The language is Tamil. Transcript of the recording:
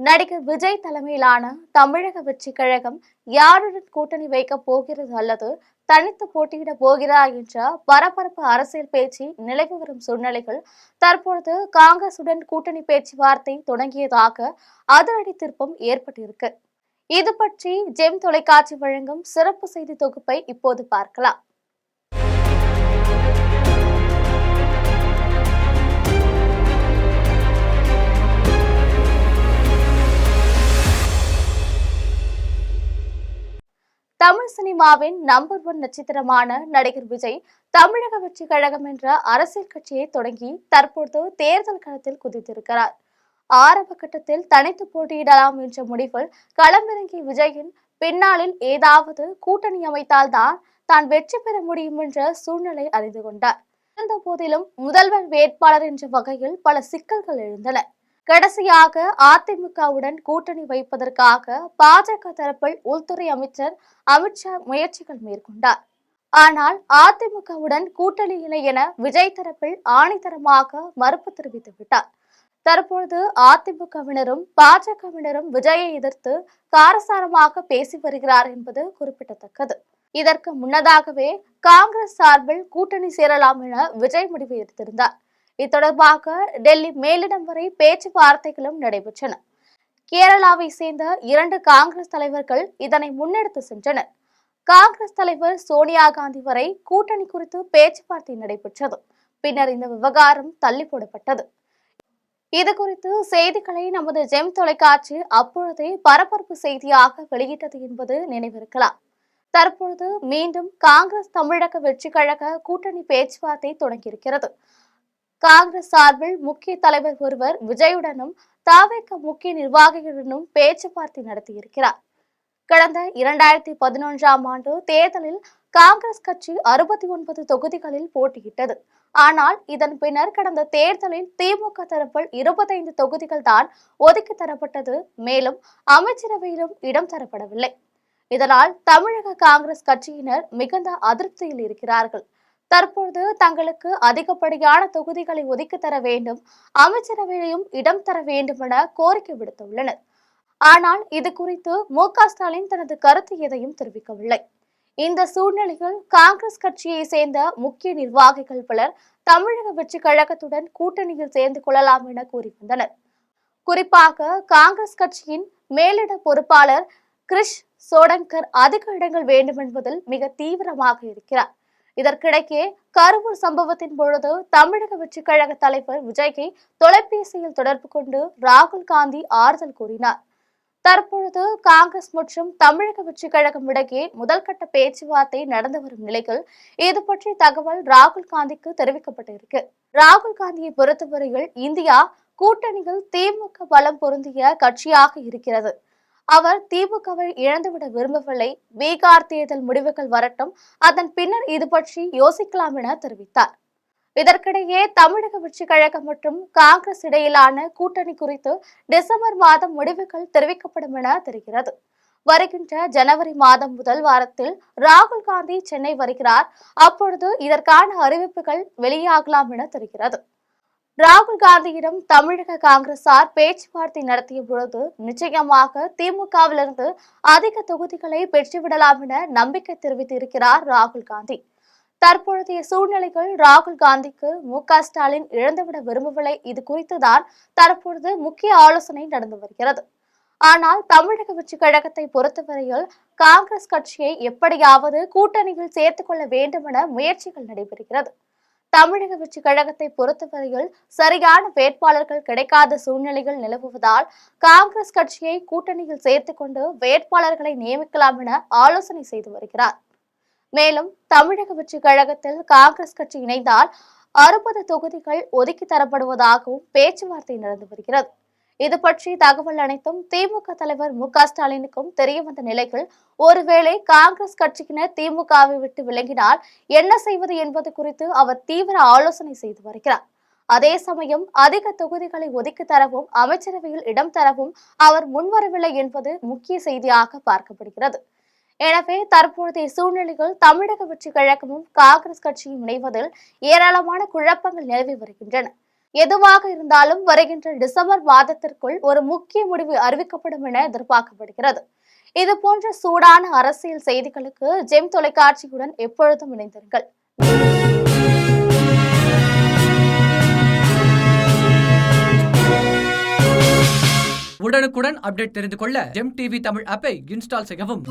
நடிகர் விஜய் தலைமையிலான தமிழக வெற்றிக் கழகம் யாருடன் கூட்டணி வைக்கப் போகிறது அல்லது தனித்து போட்டியிடப் போகிறார் என்ற பரபரப்பு அரசியல் பேச்சு நிலவி வரும் சூழ்நிலையில் தற்பொழுது காங்கிரசுடன் கூட்டணி பேச்சுவார்த்தை தொடங்கியதாக அதிரடி திருப்பம் ஏற்பட்டிருக்கு. இது பற்றி ஜெம் தொலைக்காட்சி வழங்கும் சிறப்பு செய்தி தொகுப்பை இப்போது பார்க்கலாம். தமிழ் சினிமாவின் நம்பர் 1 நட்சத்திரமான நடிகர் விஜய் தமிழக வெற்றி கழகம் என்ற அரசியல் கட்சியை தொடங்கி தற்போது தேர்தல் களத்தில் குதித்திருக்கிறார். ஆரம்ப கட்டத்தில் தனித்து போட்டியிடலாம் என்ற முடிவில் களமிறங்கிய விஜயின் பின்னாளில் ஏதாவது கூட்டணி அமைத்தால்தான் தான் வெற்றி பெற முடியும் என்ற சூழ்நிலை அறிந்து கொண்டார். இருந்த போதிலும் முதல்வர் வேட்பாளர் என்ற வகையில் பல சிக்கல்கள் எழுந்தன. கடைசியாக அதிமுகவுடன் கூட்டணி வைப்பதற்காக பாஜக தரப்பில் உள்துறை அமைச்சர் அமித்ஷா முயற்சிகள் மேற்கொண்டார். ஆனால் அதிமுகவுடன் கூட்டணி இல்லை என விஜய் தரப்பில் ஆணித்தரமாக மறுப்பு தெரிவித்து விட்டார். தற்பொழுது அதிமுகவினரும் பாஜகவினரும் விஜயை எதிர்த்து காரசாரமாக பேசி வருகிறார் என்பது குறிப்பிடத்தக்கது. இதற்கு முன்னதாகவே காங்கிரஸ் சார்பில் கூட்டணி சேரலாம் என விஜய் முடிவு எடுத்திருந்தார். இத்தொடர்பாக டெல்லி மேலிடம் வரை பேச்சுவார்த்தைகளும் நடைபெற்றன. கேரளாவை சேர்ந்த 2 காங்கிரஸ் தலைவர்கள் இதனை முன்னெடுத்து சென்றனர். காங்கிரஸ் தலைவர் சோனியா காந்தி வரை கூட்டணி குறித்து பேச்சுவார்த்தை நடைபெற்றது. பின்னர் இந்த விவகாரம் தள்ளி போடப்பட்டது. இது குறித்து செய்திகளை நமது ஜெம் தொலைக்காட்சி அப்பொழுதே பரபரப்பு செய்தியாக வெளியிட்டது என்பது நினைவிருக்கலாம். தற்பொழுது மீண்டும் காங்கிரஸ் தமிழக வெற்றி கழக கூட்டணி பேச்சுவார்த்தை தொடங்கியிருக்கிறது. காங்கிரஸ் சார்பில் முக்கிய தலைவர் ஒருவர் விஜயுடனும் தவிக முக்கிய நிர்வாகிகளுடனும் பேச்சுவார்த்தை நடத்தியிருக்கிறார். கடந்த 2011ஆம் ஆண்டு தேர்தலில் காங்கிரஸ் கட்சி 69 தொகுதிகளில் போட்டியிட்டது. ஆனால் இதன் பின்னர் கடந்த தேர்தலில் திமுக தரப்பில் 25 தொகுதிகள் தான் ஒதுக்கி தரப்பட்டது. மேலும் அமைச்சரவையிலும் இடம் தரப்படவில்லை. இதனால் தமிழக காங்கிரஸ் கட்சியினர் மிகுந்த அதிருப்தியில் இருக்கிறார்கள். தற்போது தங்களுக்கு அதிகப்படியான தொகுதிகளை ஒதுக்கி தர வேண்டும், அமைச்சரவையிலும் இடம் தர வேண்டும் என கோரிக்கை விடுத்துள்ளனர். ஆனால் இது குறித்து மு.க. ஸ்டாலின் தனது கருத்து எதையும் தெரிவிக்கவில்லை. இந்த சூழ்நிலையில் காங்கிரஸ் கட்சியை சேர்ந்த முக்கிய நிர்வாகிகள் பலர் தமிழக வெற்றி கழகத்துடன் கூட்டணியில் சேர்ந்து கொள்ளலாம் என கூறி வந்தனர். குறிப்பாக காங்கிரஸ் கட்சியின் மேலிட பொறுப்பாளர் கிரிஷ் சோடங்கர் அதிக இடங்கள் வேண்டும் என்பதில் மிக தீவிரமாக இருக்கிறார். இதற்கிடையே கரூர் சம்பவத்தின் பொழுது தமிழக வெற்றி கழக தலைவர் விஜய்யை தொலைபேசியில் தொடர்பு கொண்டு ராகுல் காந்தி ஆறுதல் கூறினார். தற்பொழுது காங்கிரஸ் மற்றும் தமிழக வெற்றி கழகம் இடையே முதல்கட்ட பேச்சுவார்த்தை நடந்து வரும் நிலையில் இது பற்றிய தகவல் ராகுல் காந்திக்கு தெரிவிக்கப்பட்டிருக்கு. ராகுல் காந்தியை பொறுத்தவரையில் இந்தியா கூட்டணியில் திமுக பலம் பொருந்திய கட்சியாக இருக்கிறது. அவர் திமுகவை இழந்துவிட விரும்பவில்லை. பீகார் தேர்தல் முடிவுகள் வரட்டும், அதன் பின்னர் இது பற்றி யோசிக்கலாம் என தெரிவித்தார். இதற்கிடையே தமிழக வெற்றி கழகம் மற்றும் காங்கிரஸ் இடையிலான கூட்டணி குறித்து டிசம்பர் மாதம் முடிவுகள் தெரிவிக்கப்படும் என தெரிகிறது. வருகின்ற ஜனவரி மாதம் முதல் வாரத்தில் ராகுல் காந்தி சென்னை வருகிறார். அப்பொழுது இதற்கான அறிவிப்புகள் வெளியாகலாம் என தெரிகிறது. ராகுல் காந்தியிடம் தமிழக காங்கிரசார் பேச்சுவார்த்தை நடத்திய பொழுது நிச்சயமாக திமுகவிலிருந்து அதிக தொகுதிகளை பெற்றுவிடலாம் என நம்பிக்கை தெரிவித்திருக்கிறார் ராகுல் காந்தி. தற்பொழுதைய சூழ்நிலைகள் ராகுல் காந்திக்கு மு.க. ஸ்டாலின் இழந்துவிட விரும்பவில்லை. இது குறித்துதான் தற்பொழுது முக்கிய ஆலோசனை நடந்து வருகிறது. ஆனால் தமிழக வெற்றி கழகத்தை பொறுத்தவரையில் காங்கிரஸ் கட்சியை எப்படியாவது கூட்டணியில் சேர்த்துக் கொள்ள வேண்டும் என முயற்சிகள் நடைபெறுகிறது. தமிழக வெற்றி கழகத்தை பொறுத்தவரையில் சரியான வேட்பாளர்கள் கிடைக்காத சூழ்நிலைகள் நிலவுவதால் காங்கிரஸ் கட்சியை கூட்டணியில் சேர்த்துக் கொண்டு வேட்பாளர்களை நியமிக்கலாம் என ஆலோசனை செய்து வருகிறார். மேலும் தமிழக வெற்றி கழகத்தில் காங்கிரஸ் கட்சி இணைந்தால் 60 தொகுதிகள் ஒதுக்கி தரப்படுவதாகவும் பேச்சுவார்த்தை நடந்து வருகிறது. இது பற்றி தகவல் அனைத்தும் திமுக தலைவர் மு.க. ஸ்டாலினுக்கும் தெரியவந்த நிலையில் ஒருவேளை காங்கிரஸ் கட்சியினர் திமுகவை விட்டு விலகினால் என்ன செய்வது என்பது குறித்து அவர் தீவிர ஆலோசனை செய்து வருகிறார். அதே சமயம் அதிக தொகுதிகளை ஒதுக்கி தரவும் அமைச்சரவையில் இடம் தரவும் அவர் முன்வரவில்லை என்பது முக்கிய செய்தியாக பார்க்கப்படுகிறது. எனவே தற்போதைய சூழ்நிலையில் தமிழக வெற்றி கழகமும் காங்கிரஸ் கட்சியும் இணைவதில் ஏராளமான குழப்பங்கள் நிலவி வருகின்றன. எதுவாக இருந்தாலும் வருகின்ற டிசம்பர் மாதத்திற்குள் ஒரு முக்கிய முடிவு அறிவிக்கப்படும் என எதிர்பார்க்கப்படுகிறது. இது போன்ற சூடான அரசியல் செய்திகளுக்கு ஜெம் தொலைக்காட்சியுடன் எப்பொழுதும் இணைந்தீர்கள். உடனுக்குடன் அப்டேட் தெரிந்து கொள்ள ஜெம் டிவி தமிழ் ஆப்பை இன்ஸ்டால் செய்யவும்.